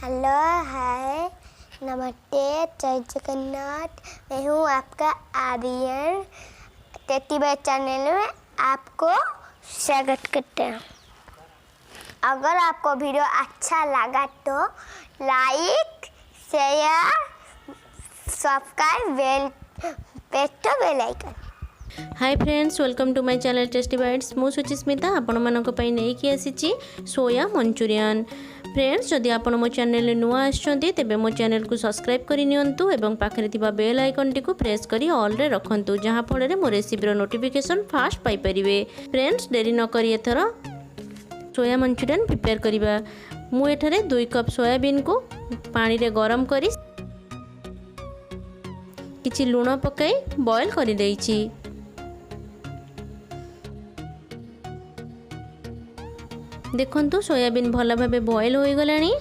Hello, हाय, नमस्ते, जय जगन्नाथ। मैं हूँ आपका आर्यन। टेस्टी-बाइट चैनल में आपको स्वागत करते हैं। अगर आपको वीडियो अच्छा लगा तो like, share, subscribe, bell icon. Hi friends, welcome to my channel Tasty Bites. मु सुचिस्मिता आपण मानक पई नै कि आसीची सोया मंचूरियन। फ्रेंड्स, जदि आपण मो चैनल नुआ आछंती तेबे मो चैनल को सब्सक्राइब करि नियंतु एवं पाखरे थिबा बेल आइकन टी को प्रेस करी ऑल रे रखंतु, जहां फल रे मो रेसिपी रो नोटिफिकेशन फास्ट पाई परिबे। फ्रेंड्स, देरी न करी एथर सोया मंचूरियन प्रिपेयर करिबा। मु एठारे 2 कप सोयाबीन को पानी रे गरम करी किछि लूण पकाई बॉयल करि दैछि। देखंतु सोयाबीन भल भाबे बॉयल हो गलानी।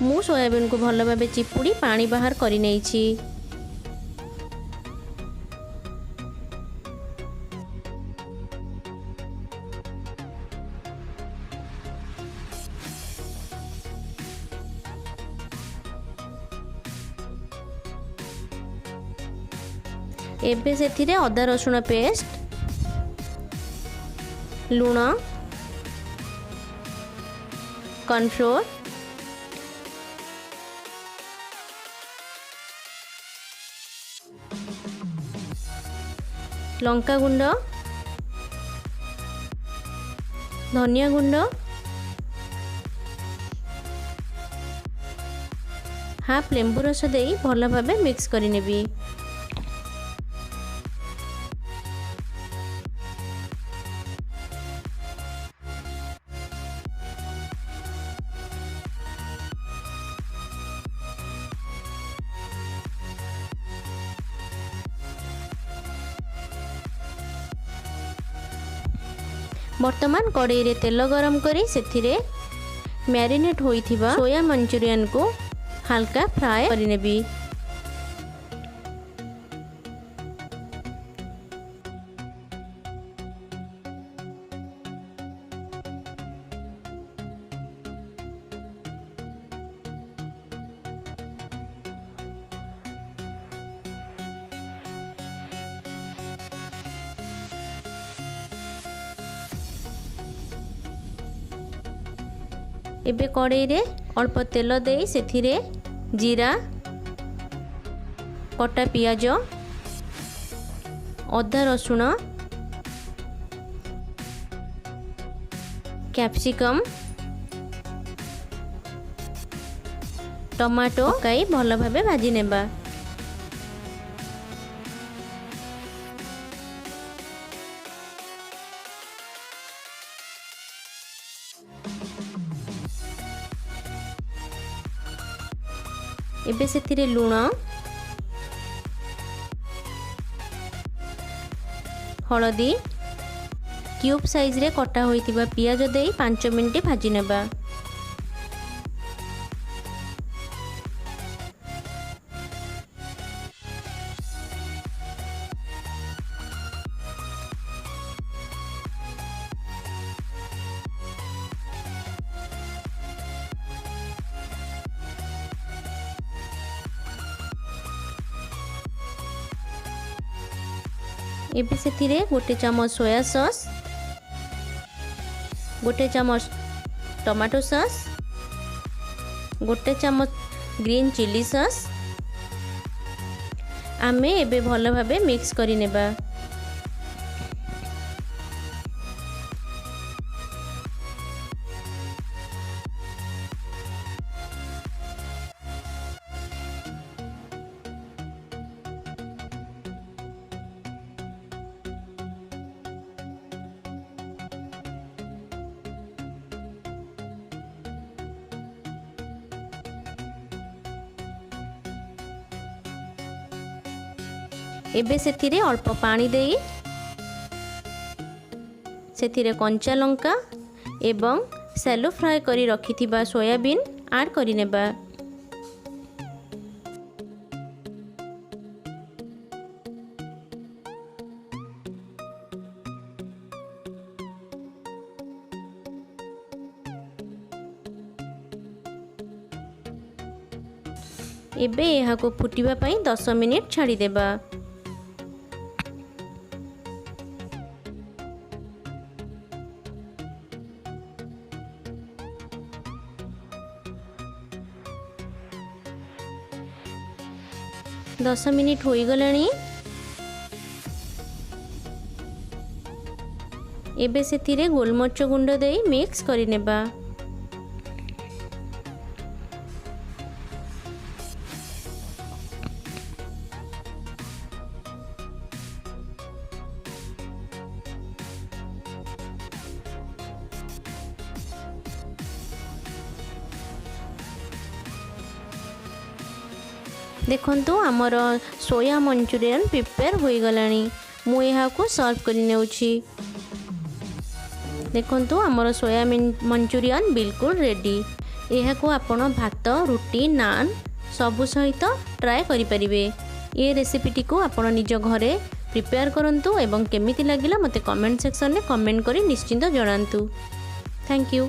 मु सोयाबीन को भल भाबे चिपुड़ी पानी बाहर करि नेछि। एबे सेथिरे अदा रसुण पेस्ट, लूण, कॉर्नफ्लोर, लंका गुंड, धनिया गुंड, हाफ लेंबू रस देई भल भाबे मिक्स करि नेबी। वर्तमान कड़ाई रे तेल गरम करी सेथिरे मैरिनेट होइथिबा सोया मंचूरियन को हल्का फ्राई करि नेबी। एबे कड़ाई रे अल्प तेल देई सेथिरे जीरा, कटा पियाज, अदा रसुण, कैप्सिकम, टमाटो पकाई भल भाबे भाजी नेबा। एबे सेथिरे लूण, हलदी, क्यूब साइज रे कटा होइतिबा पियाज देई 5 मिनिट भाजी नेबा। एबे सेथिरे गोटे चम्मच सोया सॉस, गोटे चम्मच टमाटो सॉस, गोटे चम्मच ग्रीन चिली सॉस आमे एबे भल भाबे मिक्स करि नेबा। एबे सेथिरे अल्प पानी देई सेथिरे कंचा लंका एवं सैलो फ्राई करी रखिथिबा सोयाबीन ऐड करि नेबा। एबे एहाको फुटिबा पई 10 मिनिट छाड़ी देबा। दस मिनिट हो गलानी। एबे सेथिरे गोलमरिच गुंड देई मिक्स करि नेबा। देखंतु आमर सोया मंचूरियन प्रिपेयर हो गलानी। मु एहाको सर्व करि नेउछि। देखंतु आमर सोया मंचूरियन बिल्कुल रेडी। एहाको आपण भात रुटी नान सबु सहित ट्राए करि परिबे। ये रेसिपीटी को आपण निज घरे प्रिपेयर करंतु एवं केमिति लागिला मते कमेंट सेक्शन में कमेंट करी निश्चिंत जणांतु। Thank you.